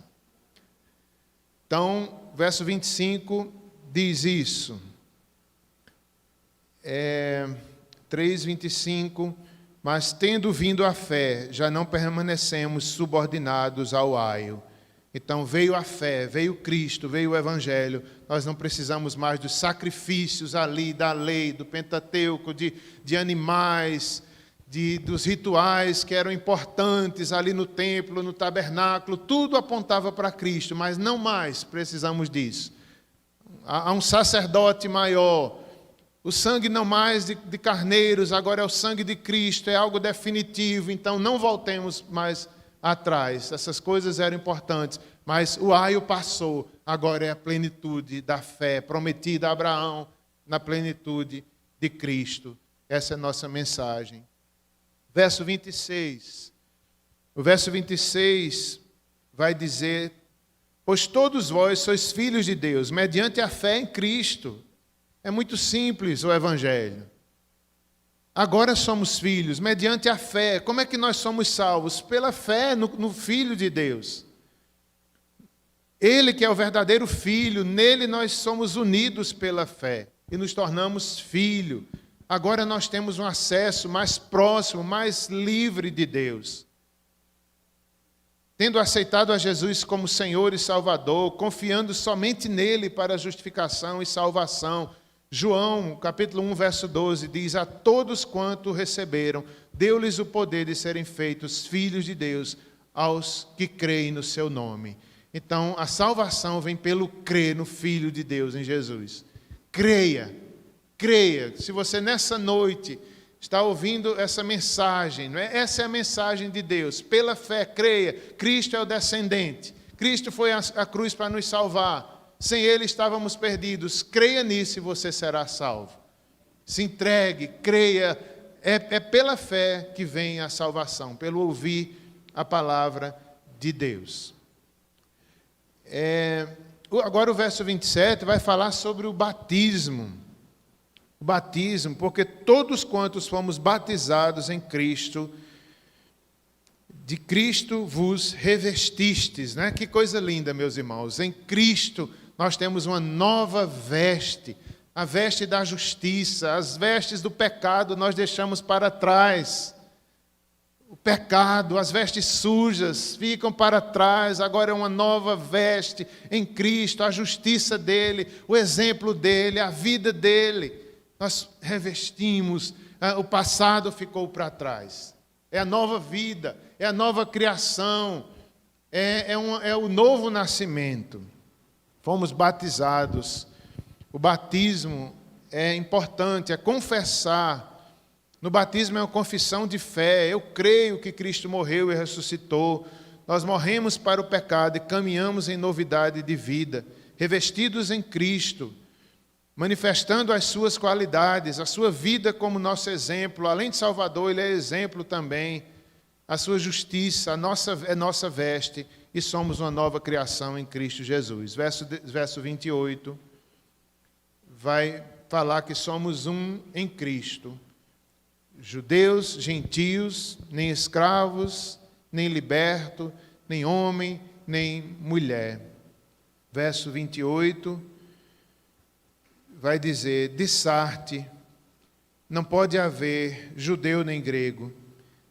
Então, verso 25 diz isso. 3:25, mas tendo vindo a fé, já não permanecemos subordinados ao aio. Então veio a fé, veio Cristo, veio o Evangelho. Nós não precisamos mais dos sacrifícios ali, da lei, do Pentateuco, de animais, dos rituais que eram importantes ali no templo, no tabernáculo. Tudo apontava para Cristo, mas não mais precisamos disso. Há um sacerdote maior. O sangue não mais de carneiros, agora é o sangue de Cristo, é algo definitivo. Então não voltemos mais atrás. Essas coisas eram importantes, mas o aio passou. Agora é a plenitude da fé prometida a Abraão, na plenitude de Cristo. Essa é a nossa mensagem. Verso 26. O verso 26 vai dizer: pois todos vós sois filhos de Deus, mediante a fé em Cristo. É muito simples o Evangelho. Agora somos filhos, mediante a fé. Como é que nós somos salvos? Pela fé no Filho de Deus. Ele que é o verdadeiro Filho, nele nós somos unidos pela fé e nos tornamos filho. Agora nós temos um acesso mais próximo, mais livre de Deus. Tendo aceitado a Jesus como Senhor e Salvador, confiando somente nele para a justificação e salvação. João, capítulo 1, verso 12, diz: a todos quanto receberam, deu-lhes o poder de serem feitos filhos de Deus, aos que creem no seu nome. Então, a salvação vem pelo crer no Filho de Deus, em Jesus. Creia, creia. Se você nessa noite está ouvindo essa mensagem, não é? Essa é a mensagem de Deus. Pela fé, creia. Cristo é o descendente. Cristo foi à cruz para nos salvar. Sem Ele estávamos perdidos. Creia nisso e você será salvo. Se entregue, creia. É pela fé que vem a salvação, pelo ouvir a palavra de Deus. Agora o verso 27 vai falar sobre o batismo. O batismo, porque todos quantos fomos batizados em Cristo, de Cristo vos revestistes, né? Que coisa linda, meus irmãos. Em Cristo nós temos uma nova veste, a veste da justiça. As vestes do pecado nós deixamos para trás. O pecado, as vestes sujas ficam para trás. Agora é uma nova veste em Cristo, a justiça dele, o exemplo dele, a vida dele. Nós revestimos, o passado ficou para trás. É a nova vida, é a nova criação, é o novo nascimento. Fomos batizados. O batismo é importante, é confessar. No batismo é uma confissão de fé. Eu creio que Cristo morreu e ressuscitou. Nós morremos para o pecado e caminhamos em novidade de vida, revestidos em Cristo, manifestando as suas qualidades, a sua vida como nosso exemplo. Além de Salvador, Ele é exemplo também. A sua justiça, é nossa veste, e somos uma nova criação em Cristo Jesus. Verso 28 vai falar que somos um em Cristo. Judeus, gentios, nem escravos, nem liberto, nem homem, nem mulher. Verso 28 vai dizer: dissarte, não pode haver judeu nem grego,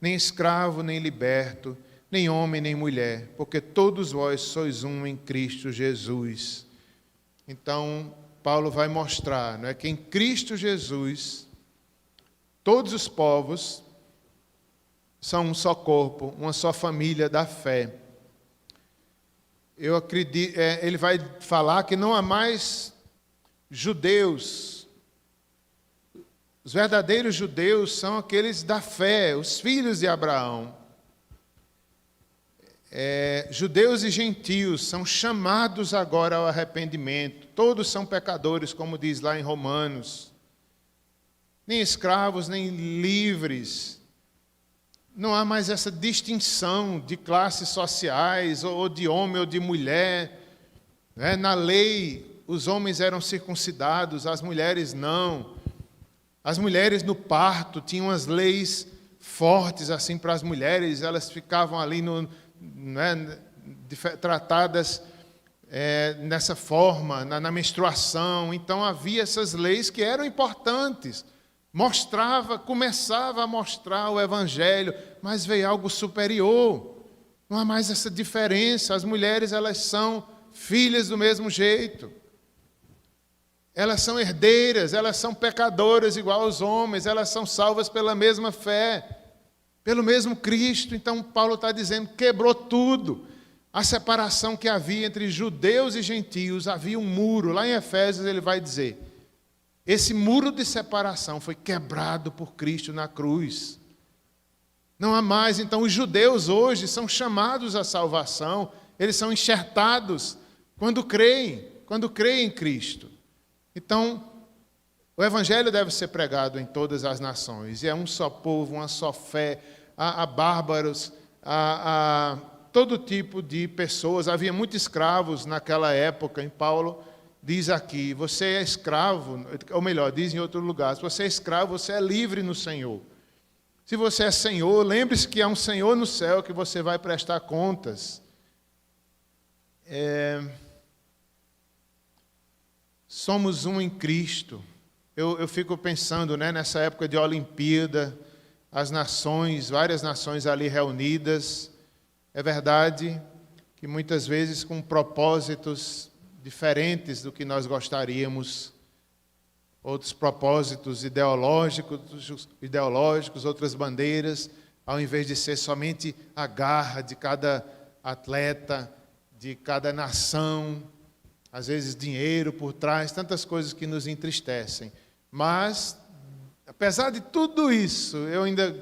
nem escravo nem liberto, nem homem nem mulher, porque todos vós sois um em Cristo Jesus. Então, Paulo vai mostrar, não é, que em Cristo Jesus todos os povos são um só corpo, uma só família da fé. Eu acredito, ele vai falar que não há mais judeus. Os verdadeiros judeus são aqueles da fé, os filhos de Abraão. Judeus e gentios são chamados agora ao arrependimento. Todos são pecadores, como diz lá em Romanos. Nem escravos, nem livres. Não há mais essa distinção de classes sociais, ou de homem ou de mulher. Na lei, os homens eram circuncidados, as mulheres não. As mulheres no parto tinham as leis fortes assim para as mulheres, elas ficavam ali tratadas nessa forma, na menstruação. Então havia essas leis que eram importantes. Começava a mostrar o Evangelho, mas veio algo superior. Não há mais essa diferença. As mulheres, elas são filhas do mesmo jeito. Elas são herdeiras, elas são pecadoras igual aos homens, elas são salvas pela mesma fé, pelo mesmo Cristo. Então Paulo está dizendo, quebrou tudo. A separação que havia entre judeus e gentios, havia um muro. Lá em Efésios ele vai dizer, esse muro de separação foi quebrado por Cristo na cruz. Não há mais. Então os judeus hoje são chamados à salvação, eles são enxertados quando creem em Cristo. Então, o Evangelho deve ser pregado em todas as nações. E é um só povo, uma só fé, a bárbaros, a todo tipo de pessoas. Havia muitos escravos naquela época. Em Paulo diz aqui, você é escravo, ou melhor, diz em outro lugar, se você é escravo, você é livre no Senhor. Se você é Senhor, lembre-se que há um Senhor no céu que você vai prestar contas. Somos um em Cristo. Eu fico pensando, nessa época de Olimpíada, as nações, várias nações ali reunidas. É verdade que muitas vezes com propósitos diferentes do que nós gostaríamos, outros propósitos ideológicos, outras bandeiras, ao invés de ser somente a garra de cada atleta, de cada nação, às vezes dinheiro por trás, tantas coisas que nos entristecem. Mas, apesar de tudo isso, eu ainda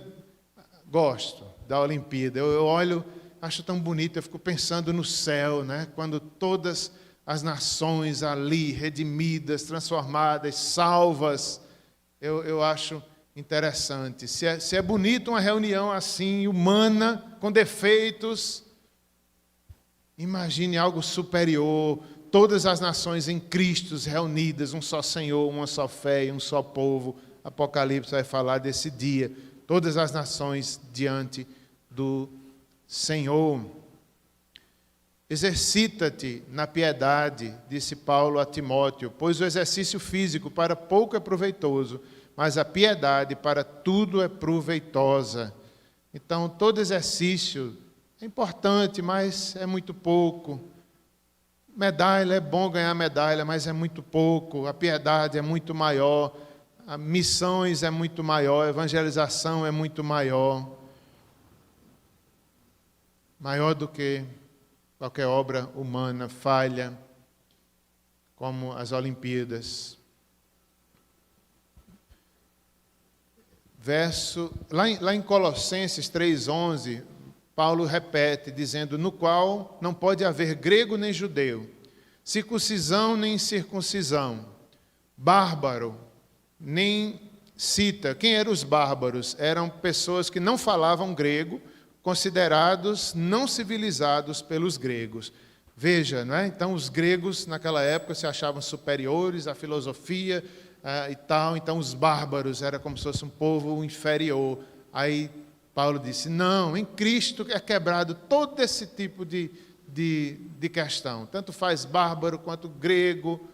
gosto da Olimpíada. Eu olho, acho tão bonito, eu fico pensando no céu, né? Quando todas as nações ali, redimidas, transformadas, salvas, eu acho interessante. Se é bonito uma reunião assim, humana, com defeitos, imagine algo superior, todas as nações em Cristo reunidas, um só Senhor, uma só fé e um só povo. Apocalipse vai falar desse dia, todas as nações diante do Senhor. Exercita-te na piedade, disse Paulo a Timóteo, pois o exercício físico para pouco é proveitoso, mas a piedade para tudo é proveitosa. Então, todo exercício é importante, mas é muito pouco. Medalha, é bom ganhar medalha, mas é muito pouco. A piedade é muito maior. A missões é muito maior. A evangelização é muito maior. Maior do que qualquer obra humana falha, como as Olimpíadas. Lá em Colossenses 3,11, Paulo repete, dizendo, no qual não pode haver grego nem judeu, circuncisão nem incircuncisão, bárbaro, nem cita. Quem eram os bárbaros? Eram pessoas que não falavam grego, considerados não civilizados pelos gregos. Veja, não é? Então os gregos naquela época se achavam superiores à filosofia e tal, então os bárbaros era como se fosse um povo inferior. Aí Paulo disse, não, em Cristo é quebrado todo esse tipo de questão, tanto faz bárbaro quanto grego.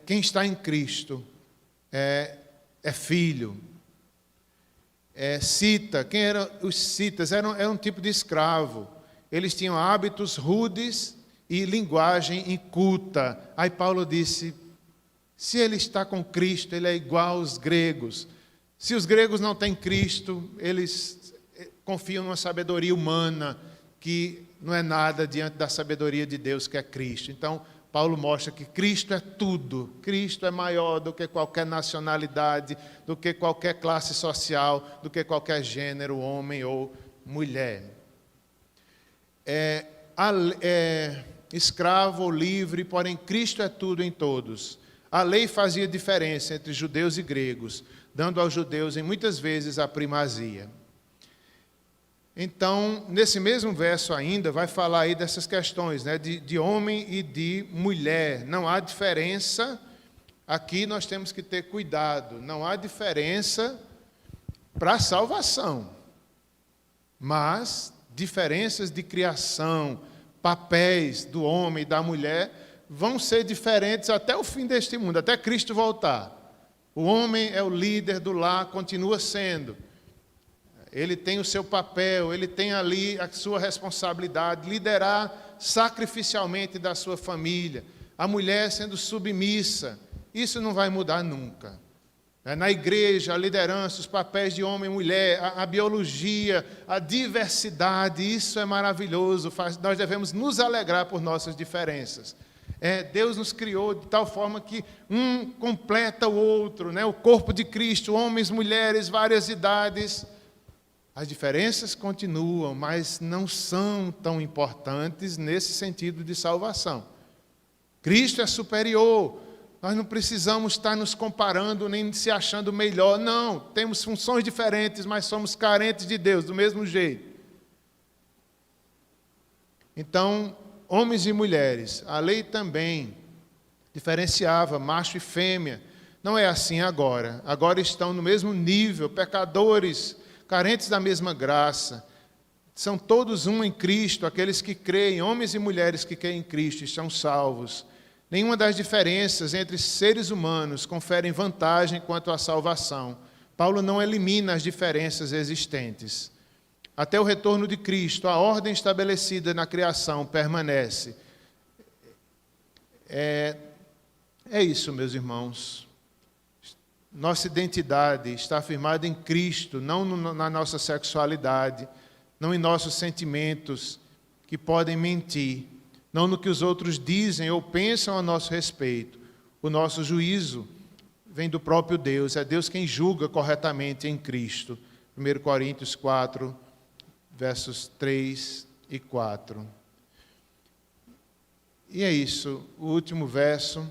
Quem está em Cristo é filho. Cita, quem eram os citas? Era um tipo de escravo. Eles tinham hábitos rudes e linguagem inculta. Aí Paulo disse, se ele está com Cristo, ele é igual aos gregos. Se os gregos não têm Cristo, eles confiam numa sabedoria humana, que não é nada diante da sabedoria de Deus, que é Cristo. Então, Paulo mostra que Cristo é tudo. Cristo é maior do que qualquer nacionalidade, do que qualquer classe social, do que qualquer gênero, homem ou mulher. Escravo ou livre, porém Cristo é tudo em todos. A lei fazia diferença entre judeus e gregos, dando aos judeus, em muitas vezes, a primazia. Então, nesse mesmo verso ainda, vai falar aí dessas questões, né, de homem e de mulher. Não há diferença, aqui nós temos que ter cuidado, não há diferença para a salvação, mas diferenças de criação, papéis do homem e da mulher vão ser diferentes até o fim deste mundo, até Cristo voltar. O homem é o líder do lar, continua sendo. Ele tem o seu papel, ele tem ali a sua responsabilidade, liderar sacrificialmente da sua família. A mulher sendo submissa, isso não vai mudar nunca. Na igreja, a liderança, os papéis de homem e mulher, a biologia, a diversidade, isso é maravilhoso. Nós devemos nos alegrar por nossas diferenças. Deus nos criou de tal forma que um completa o outro, né? O corpo de Cristo, homens, mulheres, várias idades. As diferenças continuam, mas não são tão importantes nesse sentido de salvação. Cristo é superior. Nós não precisamos estar nos comparando nem se achando melhor. Não, temos funções diferentes, mas somos carentes de Deus, do mesmo jeito. Então, homens e mulheres, a lei também diferenciava macho e fêmea. Não é assim agora. Agora estão no mesmo nível, pecadores, carentes da mesma graça. São todos um em Cristo, aqueles que creem, homens e mulheres que creem em Cristo, estão salvos. Nenhuma das diferenças entre seres humanos conferem vantagem quanto à salvação. Paulo não elimina as diferenças existentes. Até o retorno de Cristo, a ordem estabelecida na criação permanece. É isso, meus irmãos. Nossa identidade está afirmada em Cristo, não na nossa sexualidade, não em nossos sentimentos que podem mentir, não no que os outros dizem ou pensam a nosso respeito. O nosso juízo vem do próprio Deus, é Deus quem julga corretamente em Cristo. 1 Coríntios 4, versos 3 e 4. E é isso, o último verso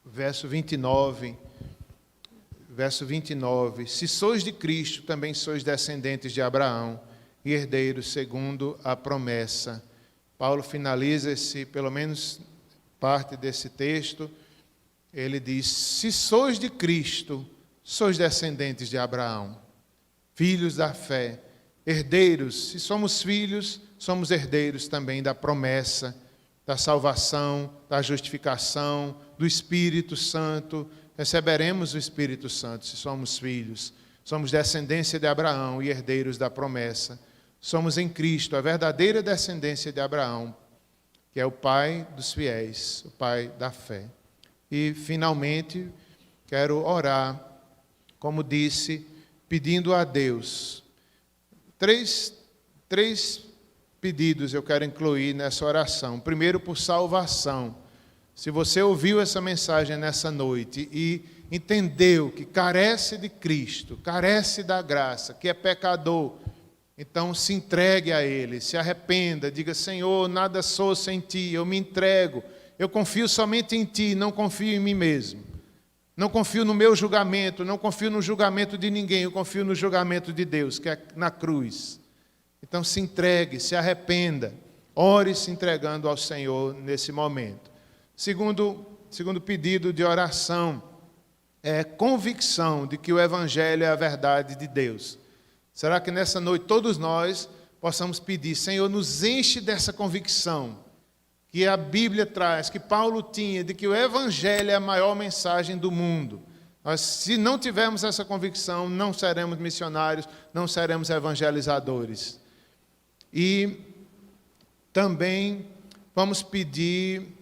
29. Verso 29. Se sois de Cristo, também sois descendentes de Abraão e herdeiros segundo a promessa. Paulo finaliza pelo menos parte desse texto. Ele diz: se sois de Cristo, sois descendentes de Abraão, filhos da fé, herdeiros. Se somos filhos, somos herdeiros também da promessa, da salvação, da justificação, do Espírito Santo. Receberemos o Espírito Santo se somos filhos. Somos descendência de Abraão e herdeiros da promessa. Somos em Cristo a verdadeira descendência de Abraão, que é o pai dos fiéis, o pai da fé. E, finalmente, quero orar, como disse, pedindo a Deus. Três pedidos eu quero incluir nessa oração. Primeiro, por salvação. Se você ouviu essa mensagem nessa noite e entendeu que carece de Cristo, carece da graça, que é pecador, então se entregue a Ele, se arrependa, diga: Senhor, nada sou sem Ti, eu me entrego, eu confio somente em Ti, não confio em mim mesmo. Não confio no meu julgamento, não confio no julgamento de ninguém, eu confio no julgamento de Deus, que é na cruz. Então se entregue, se arrependa, ore se entregando ao Senhor nesse momento. Segundo pedido de oração é convicção de que o Evangelho é a verdade de Deus. Será que nessa noite todos nós possamos pedir: Senhor, nos enche dessa convicção que a Bíblia traz, que Paulo tinha, de que o Evangelho é a maior mensagem do mundo. Nós, se não tivermos essa convicção, não seremos missionários, não seremos evangelizadores. E também vamos pedir,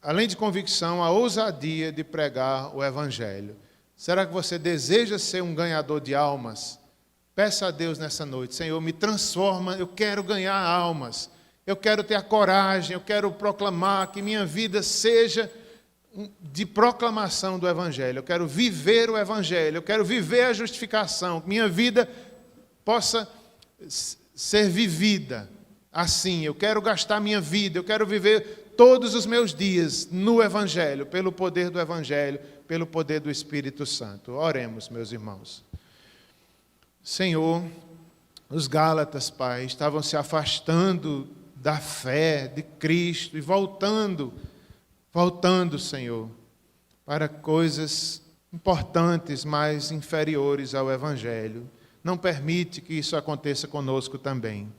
além de convicção, a ousadia de pregar o Evangelho. Será que você deseja ser um ganhador de almas? Peça a Deus nessa noite: Senhor, me transforma, eu quero ganhar almas. Eu quero ter a coragem, eu quero proclamar, que minha vida seja de proclamação do Evangelho. Eu quero viver o Evangelho, eu quero viver a justificação, que minha vida possa ser vivida assim. Eu quero gastar minha vida, eu quero viver todos os meus dias no Evangelho, pelo poder do Evangelho, pelo poder do Espírito Santo. Oremos, meus irmãos. Senhor, os Gálatas, Pai, estavam se afastando da fé de Cristo e voltando, Senhor, para coisas importantes, mas inferiores ao Evangelho. Não permite que isso aconteça conosco também.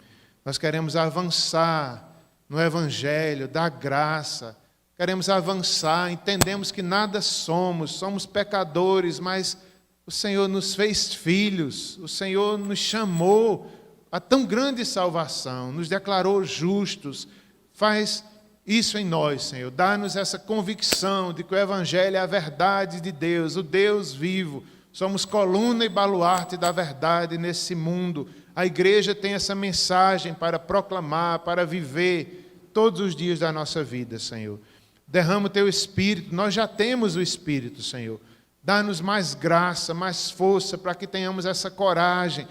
Nós queremos avançar no Evangelho da graça, queremos avançar, entendemos que nada somos pecadores, mas o Senhor nos fez filhos, o Senhor nos chamou a tão grande salvação, nos declarou justos. Faz isso em nós, Senhor, dá-nos essa convicção de que o Evangelho é a verdade de Deus, o Deus vivo. Somos coluna e baluarte da verdade nesse mundo. A igreja tem essa mensagem para proclamar, para viver todos os dias da nossa vida, Senhor. Derrama o Teu Espírito, nós já temos o Espírito, Senhor. Dá-nos mais graça, mais força, para que tenhamos essa coragem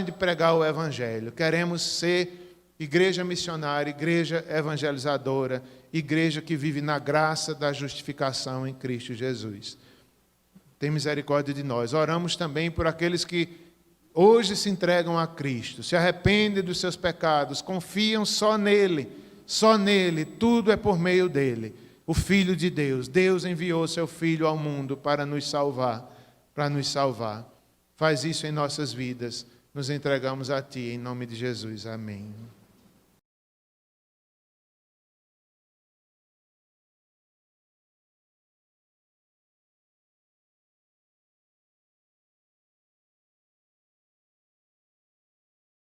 de pregar o Evangelho. Queremos ser igreja missionária, igreja evangelizadora, igreja que vive na graça da justificação em Cristo Jesus. Tem misericórdia de nós. Oramos também por aqueles que hoje se entregam a Cristo, se arrependem dos seus pecados, confiam só nele, tudo é por meio dele. O Filho de Deus, Deus enviou seu Filho ao mundo para nos salvar, Faz isso em nossas vidas, nos entregamos a Ti, em nome de Jesus. Amém.